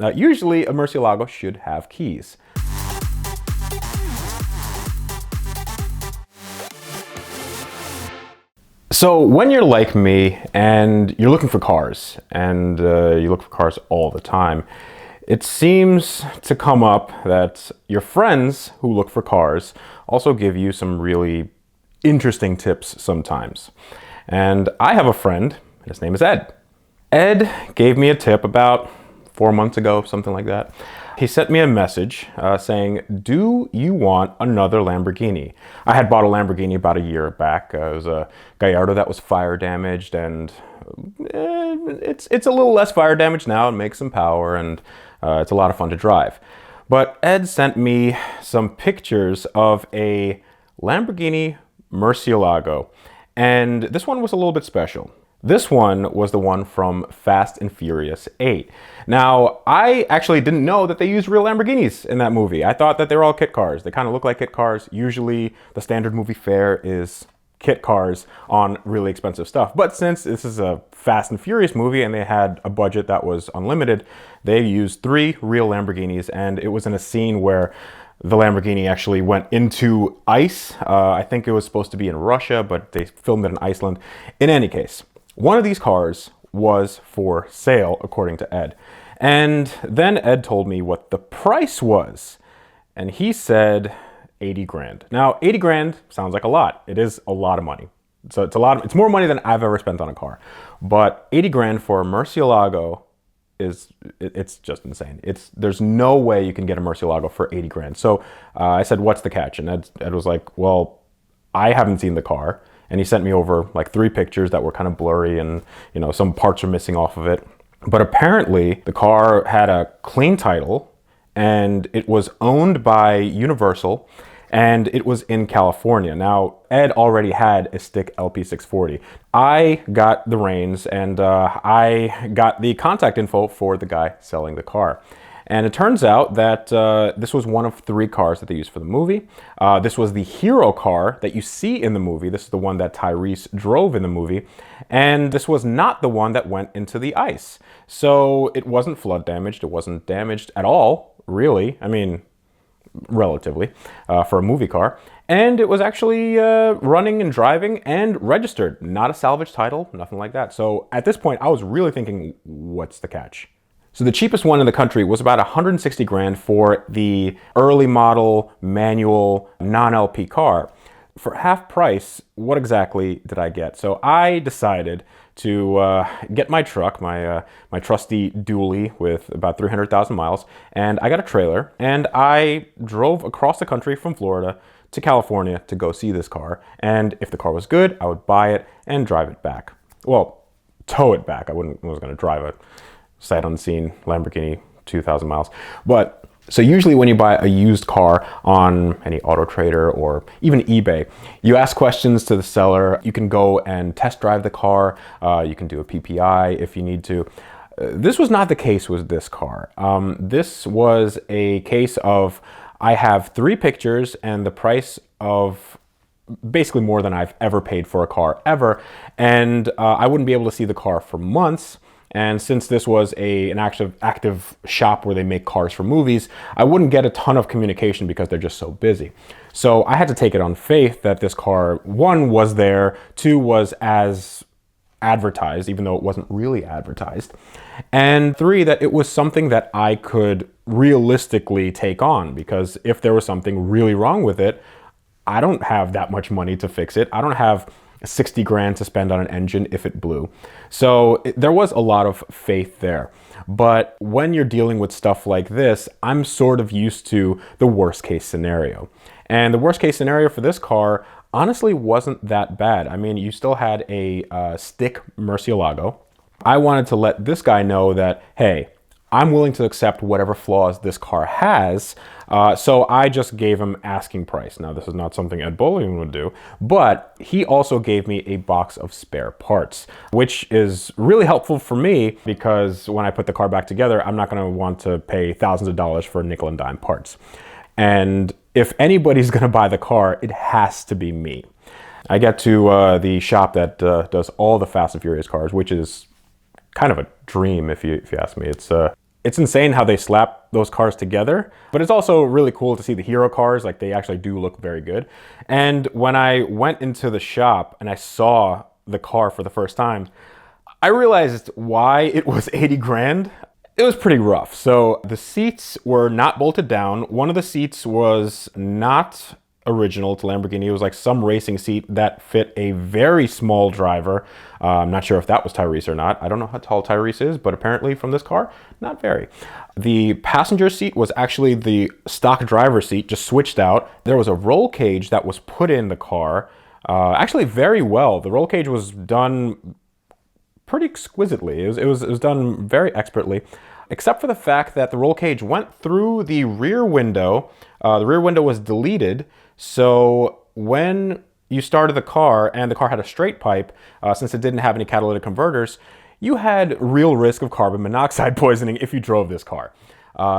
Usually a Murcielago should have keys. So when you're like me and you're looking for cars, and you look for cars all the time, it seems to come up that your friends who look for cars also give you some really interesting tips sometimes. And I have a friend, and his name is Ed. Ed gave me a tip about 4 months ago, something like that. He sent me a message saying, do you want another Lamborghini? I had bought a Lamborghini about a year back. It was a Gallardo that was fire damaged, and it's a little less fire damaged now. It makes some power, and it's a lot of fun to drive. But Ed sent me some pictures of a Lamborghini Murcielago, and this one was a little bit special. This one was the one from Fast and Furious 8. Now, I actually didn't know that they used real Lamborghinis in that movie. I thought that they were all kit cars. They kind of look like kit cars. Usually, the standard movie fare is kit cars on really expensive stuff. But since this is a Fast and Furious movie and they had a budget that was unlimited, they used 3 real Lamborghinis, and it was in a scene where the Lamborghini actually went into ice. I think it was supposed to be in Russia, but they filmed it in Iceland. In any case, one of these cars was for sale, according to Ed. And then Ed told me what the price was. And he said 80 grand. Now, 80 grand sounds like a lot. It is a lot of money. So it's more money than I've ever spent on a car. But 80 grand for a Murcielago it's just insane. There's no way you can get a Murcielago for 80 grand. So I said, what's the catch? And Ed was like, well, I haven't seen the car. And he sent me over like 3 pictures that were kind of blurry, and some parts are missing off of it. But apparently the car had a clean title, and it was owned by Universal, and it was in California. Now, Ed already had a stick LP640. I got the reins, and I got the contact info for the guy selling the car. And it turns out that this was one of 3 cars that they used for the movie. This was the hero car that you see in the movie. This is the one that Tavarish drove in the movie. And this was not the one that went into the ice. So it wasn't flood damaged. It wasn't damaged at all, really. I mean, relatively, for a movie car. And it was actually running and driving and registered. Not a salvage title, nothing like that. So at this point, I was really thinking, what's the catch? So the cheapest one in the country was about 160 grand for the early model manual non-LP car. For half price, what exactly did I get? So I decided to get my truck, my trusty dually with about 300,000 miles, and I got a trailer, and I drove across the country from Florida to California to go see this car. And if the car was good, I would buy it and drive it back. Well, tow it back. I was going to drive a sight unseen Lamborghini 2,000 miles. But so usually when you buy a used car on any auto trader or even eBay, you ask questions to the seller. You can go and test drive the car. You can do a PPI if you need to. This was not the case with this car. This was a case of, I have 3 pictures and the price of basically more than I've ever paid for a car ever. And I wouldn't be able to see the car for months. And since this was an active shop where they make cars for movies, I wouldn't get a ton of communication because they're just so busy. So I had to take it on faith that this car, 1, was there, 2, was as advertised, even though it wasn't really advertised, and 3, that it was something that I could realistically take on, because if there was something really wrong with it, I don't have that much money to fix it. I don't have 60 grand to spend on an engine if it blew. So there was a lot of faith there. But when you're dealing with stuff like this, I'm sort of used to the worst case scenario. And the worst case scenario for this car honestly wasn't that bad. I mean, you still had a stick Murcielago. I wanted to let this guy know that, hey, I'm willing to accept whatever flaws this car has. So I just gave him asking price. Now, this is not something Ed Bolian would do, but he also gave me a box of spare parts, which is really helpful for me because when I put the car back together, I'm not going to want to pay thousands of dollars for nickel and dime parts. And if anybody's going to buy the car, it has to be me. I get to the shop that does all the Fast and Furious cars, which is kind of a dream if you ask me. It's insane how they slap those cars together, but it's also really cool to see the hero cars. Like, they actually do look very good. And when I went into the shop and I saw the car for the first time, I realized why it was 80 grand. It was pretty rough. So the seats were not bolted down. One of the seats was not original to Lamborghini. It was like some racing seat that fit a very small driver. I'm not sure if that was Tyrese or not. I don't know how tall Tyrese is, but apparently from this car, not very. The passenger seat was actually the stock driver seat, just switched out. There was a roll cage that was put in the car, actually very well. The roll cage was done pretty exquisitely. It was done very expertly, except for the fact that the roll cage went through the rear window. The rear window was deleted, so when you started the car and the car had a straight pipe, since it didn't have any catalytic converters, you had real risk of carbon monoxide poisoning if you drove this car.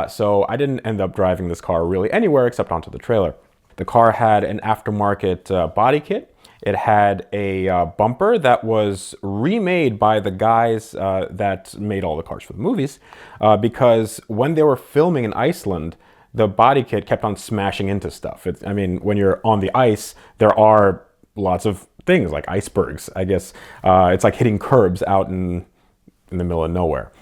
So I didn't end up driving this car really anywhere except onto the trailer. The car had an aftermarket body kit. It had a bumper that was remade by the guys that made all the cars for the movies, because when they were filming in Iceland, the body kit kept on smashing into stuff. I mean, when you're on the ice, there are lots of things like icebergs, I guess. It's like hitting curbs out in the middle of nowhere.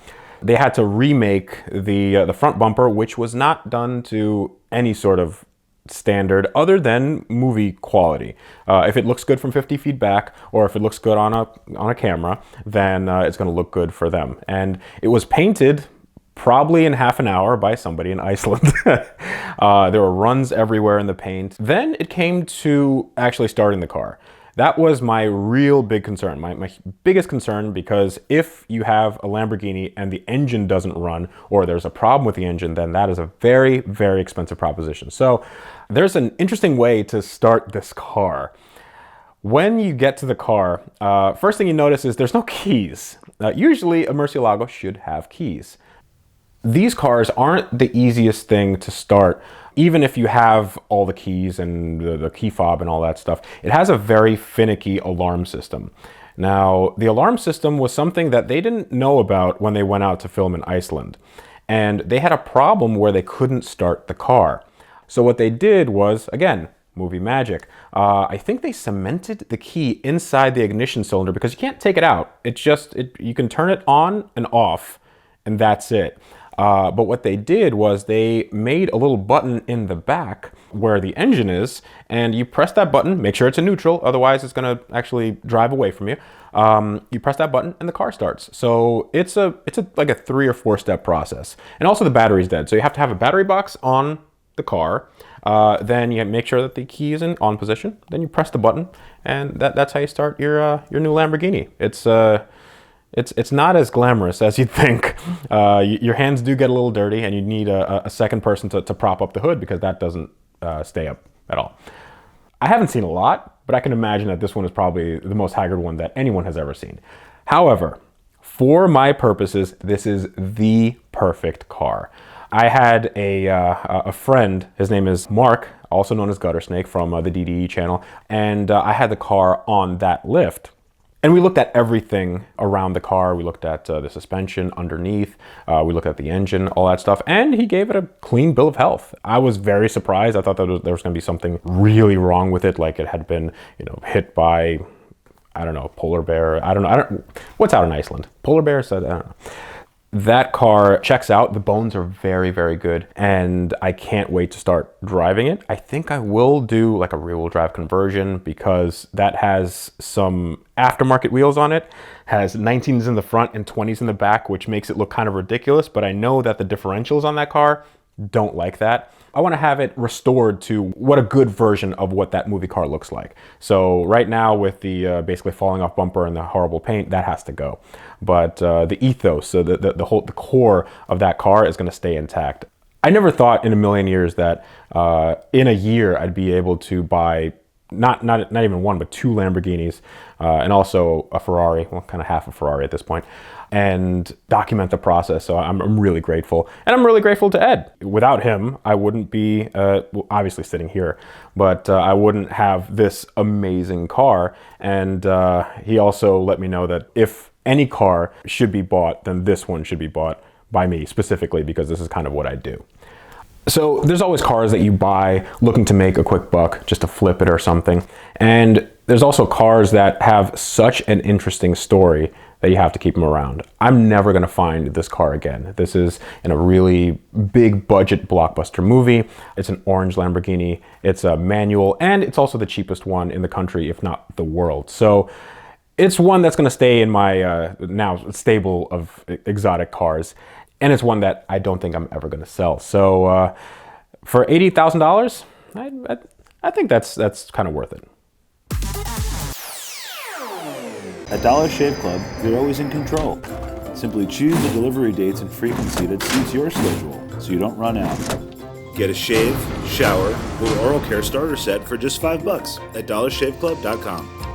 They had to remake the front bumper, which was not done to any sort of standard other than movie quality. If it looks good from 50 feet back, or if it looks good on a camera, then it's going to look good for them. And it was painted probably in half an hour by somebody in Iceland. There were runs everywhere in the paint. Then it came to actually starting the car. That was my real big concern, my biggest concern, because if you have a Lamborghini and the engine doesn't run, or there's a problem with the engine, then that is a very, very expensive proposition. So there's an interesting way to start this car. When you get to the car, first thing you notice is there's no keys. Usually a Murcielago should have keys. These cars aren't the easiest thing to start, even if you have all the keys and the key fob and all that stuff. It has a very finicky alarm system. Now, the alarm system was something that they didn't know about when they went out to film in Iceland. And they had a problem where they couldn't start the car. So what they did was, again, movie magic. I think they cemented the key inside the ignition cylinder because you can't take it out. It's just, you can turn it on and off, and that's it. But what they did was they made a little button in the back where the engine is, and you press that button, make sure it's in neutral, otherwise it's gonna actually drive away from you. You press that button and the car starts. So it's like a 3 or 4 step process. And also the battery's dead. So you have to have a battery box on the car, then you make sure that the key is in on position, then you press the button, and that's how you start your new Lamborghini. It's not as glamorous as you'd think. Your hands do get a little dirty, and you need a second person to prop up the hood because that doesn't stay up at all. I haven't seen a lot, but I can imagine that this one is probably the most haggard one that anyone has ever seen. However, for my purposes, this is the perfect car. I had a friend, his name is Mark, also known as Gutter Snake from the DDE channel, and I had the car on that lift. And we looked at everything around the car. We looked at the suspension underneath. We looked at the engine, all that stuff. And he gave it a clean bill of health. I was very surprised. I thought that there was going to be something really wrong with it, like it had been, hit by, I don't know, polar bear. I don't know. What's out in Iceland? Polar bear said, I don't know. That car checks out. The bones are very, very good, and I can't wait to start driving it. I think I will do like a rear-wheel drive conversion because that has some aftermarket wheels on it, has 19s in the front and 20s in the back, which makes it look kind of ridiculous, but I know that the differentials on that car don't like that. I want to have it restored to what a good version of what that movie car looks like. So right now with the basically falling off bumper and the horrible paint, that has to go. But the ethos, so the core of that car is going to stay intact. I never thought in a million years that in a year I'd be able to buy not even one, but 2 Lamborghinis and also a Ferrari, well, kind of half a Ferrari at this point, and document the process. So I'm really grateful. And I'm really grateful to Ed. Without him, I wouldn't be obviously sitting here, but I wouldn't have this amazing car. And he also let me know that if any car should be bought, then this one should be bought by me specifically because this is kind of what I do. So there's always cars that you buy looking to make a quick buck, just to flip it or something. And there's also cars that have such an interesting story that you have to keep them around. I'm never gonna find this car again. This is in a really big budget blockbuster movie. It's an orange Lamborghini. It's a manual, and it's also the cheapest one in the country, if not the world. So it's one that's gonna stay in my now stable of exotic cars. And it's one that I don't think I'm ever gonna sell. So for $80,000, I think that's kind of worth it. At Dollar Shave Club, you're always in control. Simply choose the delivery dates and frequency that suits your schedule so you don't run out. Get a shave, shower, or oral care starter set for just $5 at dollarshaveclub.com.